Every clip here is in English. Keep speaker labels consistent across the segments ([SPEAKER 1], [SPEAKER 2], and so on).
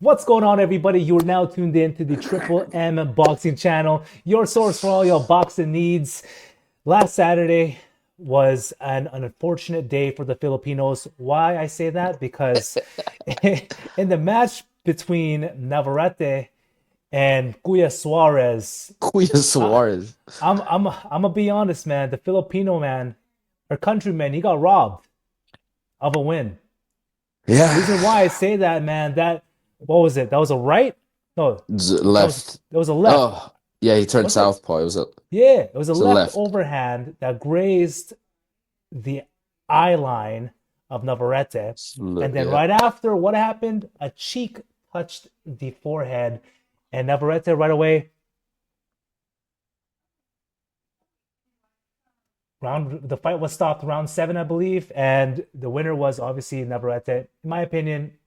[SPEAKER 1] What's going on, everybody? You are now tuned in to the Triple M Boxing Channel, your source for all your boxing needs. Last Saturday was an unfortunate day for the Filipinos. Why I say that? Because in the match between Navarrete and Kuya Suarez,
[SPEAKER 2] Kuya
[SPEAKER 1] I,
[SPEAKER 2] Suarez.
[SPEAKER 1] I'm gonna be honest, man. The Filipino man, our countryman, he got robbed of a win.
[SPEAKER 2] Yeah,
[SPEAKER 1] Reason why I say that, man, that what was it? That was a right? No,
[SPEAKER 2] left.
[SPEAKER 1] that was a left.
[SPEAKER 2] Oh, yeah, he turned
[SPEAKER 1] What's it?
[SPEAKER 2] southpaw.
[SPEAKER 1] Yeah, it was a
[SPEAKER 2] It was a
[SPEAKER 1] left
[SPEAKER 2] left.
[SPEAKER 1] overhand that grazed the eye line of Navarrete. And then
[SPEAKER 2] Yeah.
[SPEAKER 1] right after, what happened? A cheek touched the forehead, and Navarrete right away round the fight was stopped round seven, I believe, and the winner was obviously Navarrete. In my opinion,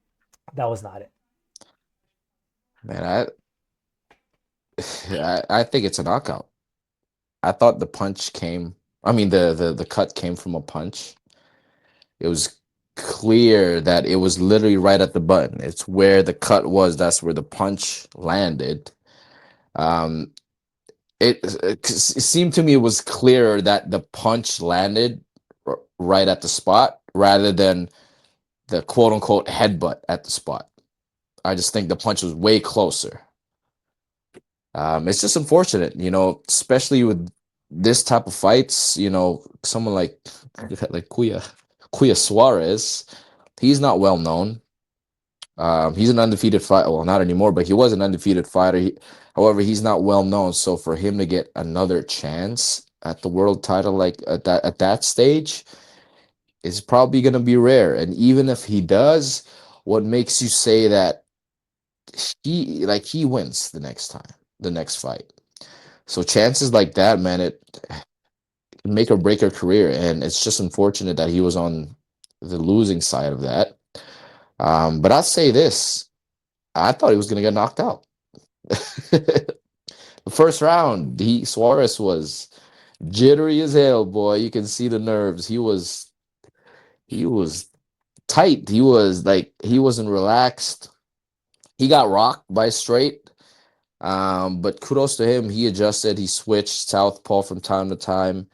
[SPEAKER 1] that was not it.
[SPEAKER 2] Man, I think it's a knockout. I thought the punch came. I mean, the cut came from a punch. It was clear that it was literally right at the button. It's where the cut was. That's where the punch landed. Um, it seemed to me it was clearer that the punch landed right at the spot rather than the quote unquote headbutt at the spot. I just think the punch was way closer. It's just unfortunate, especially with this type of fights. Someone like Kuya Suarez, he's not well known. He's an undefeated fighter. Well, not anymore, but he was an undefeated fighter. However, he's not well known. So for him to get another chance at the world title, like at that stage, is probably going to be rare. And even if he does, what makes you say that he wins the next fight? So chances like that, man, it can make or break her career, and it's just unfortunate that he was on the losing side of that. But I'll say this: I thought he was gonna get knocked out. The first round, he Suarez was jittery as hell, boy. You can see the nerves. He was tight. He wasn't relaxed. He got rocked by straight. But kudos to him. He adjusted. He switched southpaw from time to time.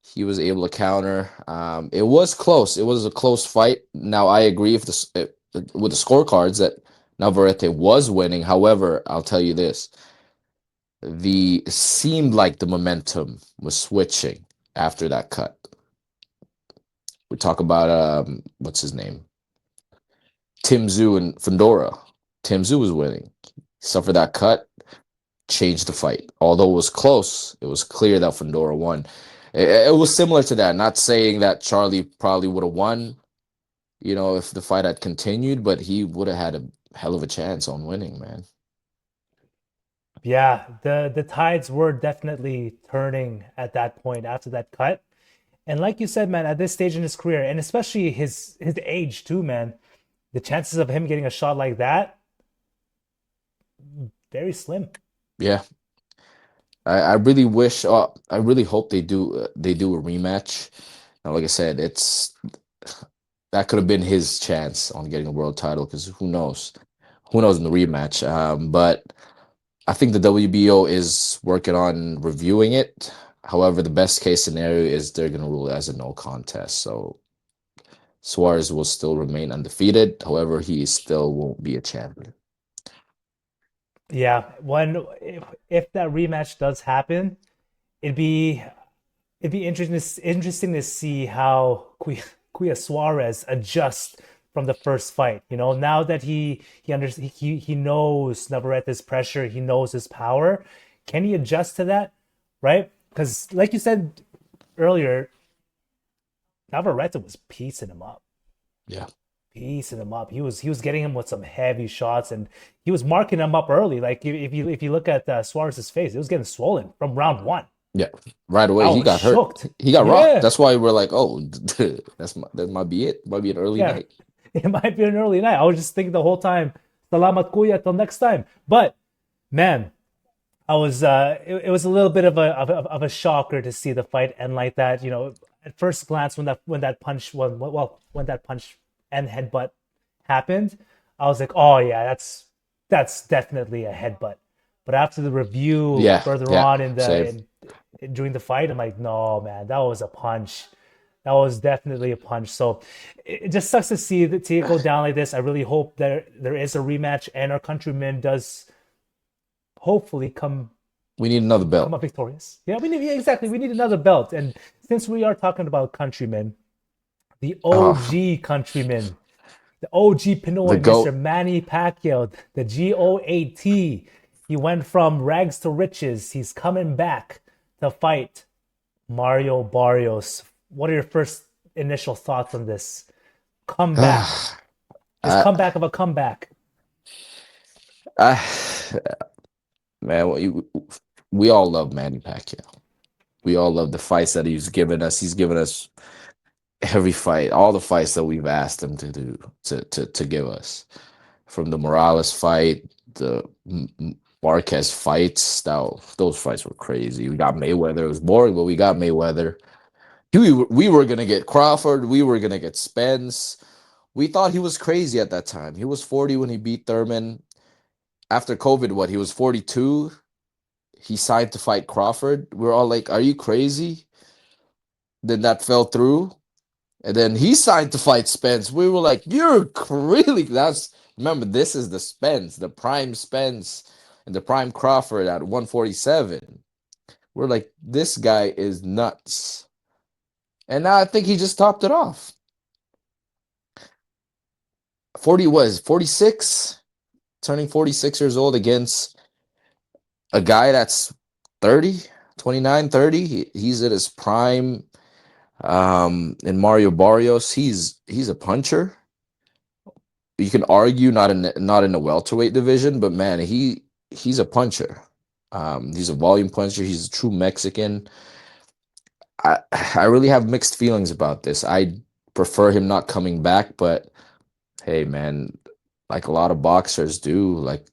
[SPEAKER 2] He was able to counter. It was close. It was a close fight. Now I agree with the scorecards that Navarrete was winning. However, I'll tell you this: the it seemed like the momentum was switching after that cut. We talk about what's his name, Tim Zhu and Fedora. Tim Zhu was winning. Suffered that cut, changed the fight. Although it was close, it was clear that Fedora won. It was similar to that. Not saying that Charlie probably would have won, if the fight had continued, but he would have had a hell of a chance on winning, man.
[SPEAKER 1] Yeah, the tides were definitely turning at that point after that cut. And like you said, man, at this stage in his career, and especially his age too, man, the chances of him getting a shot like that, very slim.
[SPEAKER 2] Yeah, I really wish. I really hope they do a rematch. Now, like I said, it's that could have been his chance on getting a world title because who knows in the rematch. But I think the WBO is working on reviewing it. However, the best case scenario is they're going to rule it as a no contest. So Suarez will still remain undefeated. However, he still won't be a champion.
[SPEAKER 1] Yeah, when if that rematch does happen, it'd be interesting to see how Kuya Suarez adjusts from the first fight. You know, now that he knows Navarrete's pressure, he knows his power. Can he adjust to that? Right? Because like you said earlier, Navarrete was piecing him up,
[SPEAKER 2] Yeah.
[SPEAKER 1] piecing him up. He was getting him with some heavy shots, and he was marking him up early. Like if you look at Suarez's face, it was getting swollen from round one.
[SPEAKER 2] Yeah. Right away,
[SPEAKER 1] I
[SPEAKER 2] he
[SPEAKER 1] was
[SPEAKER 2] got hurt.
[SPEAKER 1] shocked.
[SPEAKER 2] He got rocked.
[SPEAKER 1] Yeah,
[SPEAKER 2] That's why we're like, oh, that might be it. Might be an early
[SPEAKER 1] yeah.
[SPEAKER 2] night.
[SPEAKER 1] It might be an early night. I was just thinking the whole time, Salamat Kuya, till next time. But man, it was a little bit of a shocker to see the fight end like that. You know, at first glance when that punch and headbutt happened, I was like, oh yeah, that's definitely a headbutt. But after the review
[SPEAKER 2] Yeah,
[SPEAKER 1] further
[SPEAKER 2] yeah,
[SPEAKER 1] on in
[SPEAKER 2] same.
[SPEAKER 1] during the fight, I'm like, no man, that was a punch. That was definitely a punch. So it just sucks to see the Tia go down like this. I really hope there is a rematch and our countryman does hopefully
[SPEAKER 2] We need another
[SPEAKER 1] come
[SPEAKER 2] belt.
[SPEAKER 1] up victorious. Yeah, we need, yeah, exactly. We need another belt. And since we are talking about countrymen, the
[SPEAKER 2] Oh,
[SPEAKER 1] OG countryman, the OG
[SPEAKER 2] the
[SPEAKER 1] Pinoy, Mr.
[SPEAKER 2] goat.
[SPEAKER 1] Manny Pacquiao, the GOAT. He went from rags to riches. He's coming back to fight Mario Barrios. What are your first initial thoughts on this comeback? This
[SPEAKER 2] I,
[SPEAKER 1] comeback of a comeback.
[SPEAKER 2] I, man, we all love Manny Pacquiao. We all love the fights that he's given us. He's given us every fight, all the fights that we've asked him to do to give us. From the Morales fight, the Marquez fights, those fights were crazy. We got Mayweather. It was boring, but we got Mayweather. We were gonna get Crawford. We were gonna get Spence. We thought he was crazy at that time. He was 40 when he beat Thurman. After COVID, what, he was 42. He signed to fight Crawford. We're all like, "Are you crazy?" Then that fell through. And then he signed to fight Spence. We were like, "You're really that's remember, this is the Spence, the prime Spence and the prime Crawford at 147." We're like, this guy is nuts. And now I think he just topped it off. 40 was 46, turning 46 years old against a guy that's 30, 29, 30. He's at his prime. In Mario Barrios, he's a puncher. You can argue not in the welterweight division, but man, he's a puncher. He's a volume puncher. He's a true Mexican. I really have mixed feelings about this. I prefer him not coming back, but hey, man, like a lot of boxers do, like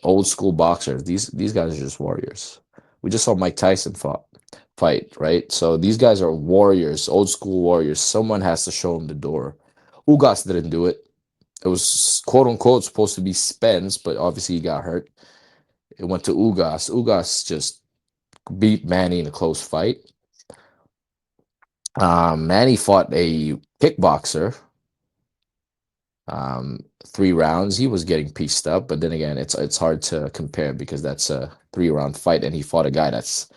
[SPEAKER 2] old school boxers, these guys are just warriors. We just saw Mike Tyson fight, right? So these guys are warriors, old school warriors. Someone has to show them the door. Ugas didn't do it. It was quote unquote supposed to be Spence, but obviously he got hurt. It went to Ugas. Ugas just beat Manny in a close fight. Manny fought a kickboxer. 3 rounds. He was getting pieced up, but then again, it's hard to compare because that's a 3 round fight, and he fought a guy that's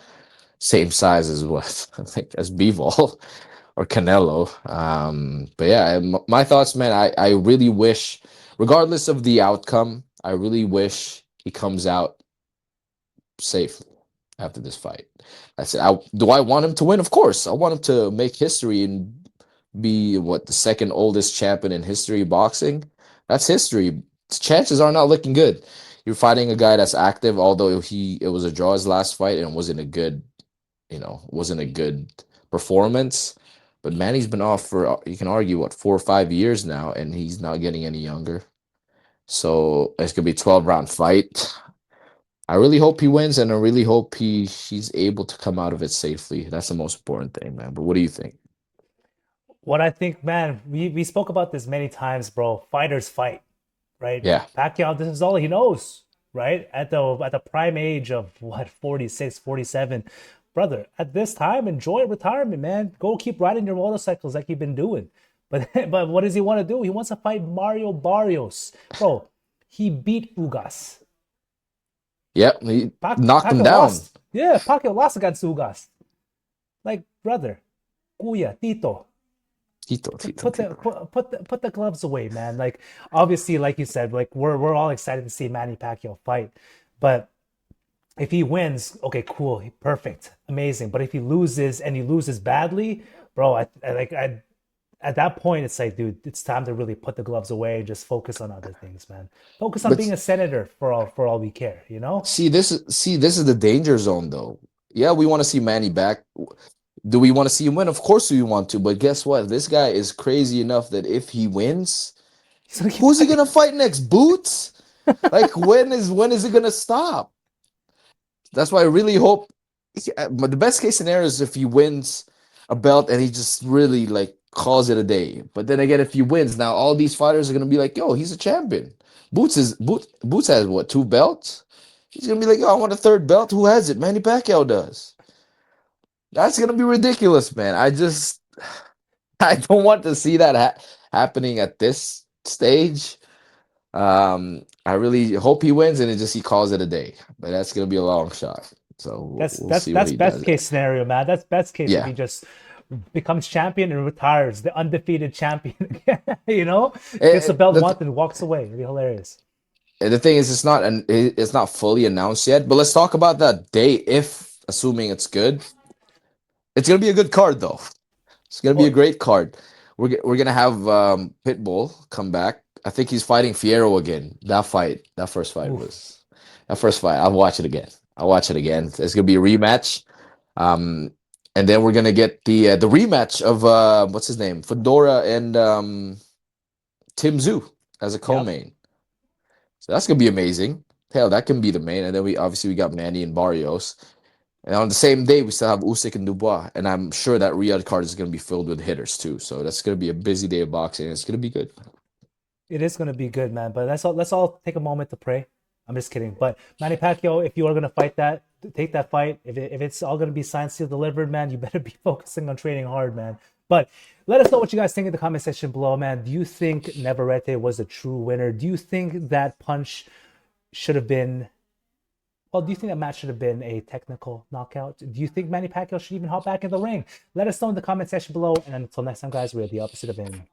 [SPEAKER 2] same size as what I think as Bivol or Canelo. But yeah, my thoughts, man. I really wish, regardless of the outcome, I really wish he comes out safely after this fight. I said, do I want him to win? Of course, I want him to make history and be what, the second oldest champion in history of boxing. That's history. Chances are not looking good. You're fighting a guy that's active, although it was a draw his last fight and wasn't a good, wasn't a good performance. But Manny's been off for, you can argue, what, 4 or 5 years now, and he's not getting any younger. So it's gonna be a 12 round fight. I really hope he wins, and I really hope he's able to come out of it safely. That's the most important thing, man. But what do you think?
[SPEAKER 1] What I think, man, we spoke about this many times, bro. Fighters fight, right?
[SPEAKER 2] Yeah.
[SPEAKER 1] Pacquiao, this is all he knows, right? At the prime age of what, 46, 47, brother, at this time, enjoy retirement, man. Go keep riding your motorcycles like you've been doing. But but what does he want to do? He wants to fight Mario Barrios. Bro, he beat Ugas.
[SPEAKER 2] Yep, he knocked him
[SPEAKER 1] Pacquiao
[SPEAKER 2] down.
[SPEAKER 1] lost. Yeah, Pacquiao lost against Ugas. Like, brother, Kuya, Tito,
[SPEAKER 2] Tito, Tito, Tito.
[SPEAKER 1] put the gloves away, man. Like, obviously, like you said, like we're all excited to see Manny Pacquiao fight, but if he wins, okay, cool, perfect, amazing. But if he loses and he loses badly, bro, I at that point it's like, dude, it's time to really put the gloves away and just focus on other things, man. Focus on being
[SPEAKER 2] But
[SPEAKER 1] a senator for all we care, you know.
[SPEAKER 2] see, this is the danger zone, though. Yeah, we want to see Manny back. Do we want to see him win? Of course we want to. But guess what? This guy is crazy enough that if he wins,
[SPEAKER 1] He's gonna keep
[SPEAKER 2] who's he
[SPEAKER 1] fighting.
[SPEAKER 2] gonna fight next? Boots? Like when is it gonna stop? That's why I really hope. But the best case scenario is if he wins a belt and he just really like calls it a day. But then again, if he wins, now all these fighters are gonna be like, "Yo, he's a champion." Boots has what, 2 belts? He's gonna be like, "Yo, I want a third belt. Who has it? Manny Pacquiao does." That's gonna be ridiculous, man. I don't want to see that happening at this stage. I really hope he wins and it just he calls it a day, but that's gonna be a long shot. So
[SPEAKER 1] That's
[SPEAKER 2] we'll
[SPEAKER 1] that's
[SPEAKER 2] see what
[SPEAKER 1] that's
[SPEAKER 2] he
[SPEAKER 1] best
[SPEAKER 2] does.
[SPEAKER 1] case scenario, man. That's best case if
[SPEAKER 2] Yeah,
[SPEAKER 1] he just becomes champion and retires, the undefeated champion again. Gets the belt once and walks away. It'd be hilarious.
[SPEAKER 2] the thing is, it's not fully announced yet. But let's talk about that day. If assuming it's good, it's gonna be a good card though. It's gonna be a
[SPEAKER 1] Well,
[SPEAKER 2] great card. We're gonna have Pitbull come back. I think he's fighting Fierro again.
[SPEAKER 1] oof.
[SPEAKER 2] That first fight. I'll watch it again. I'll watch it again. It's gonna be a rematch. Um, and then we're gonna get the rematch of what's his name, Fedora and Tim Zhu as a
[SPEAKER 1] Yep.
[SPEAKER 2] co-main. So that's gonna be amazing. Hell, that can be the main. And then we got Manny and Barrios. And on the same day, we still have Usyk and Dubois. And I'm sure that Riyadh card is gonna be filled with hitters too. So that's gonna be a busy day of boxing. It's gonna be good.
[SPEAKER 1] It is gonna be good, man. But let's all take a moment to pray. I'm just kidding. But Manny Pacquiao, if you are gonna fight that, take that fight. If it's all gonna be signed, sealed, delivered, man, you better be focusing on training hard, man. But let us know what you guys think in the comment section below, man. Do you think Navarrete was a true winner? Do you think that punch should have been well, do you think that match should have been a technical knockout? Do you think Manny Pacquiao should even hop back in the ring? Let us know in the comment section below. And until next time, guys, we're the opposite of him.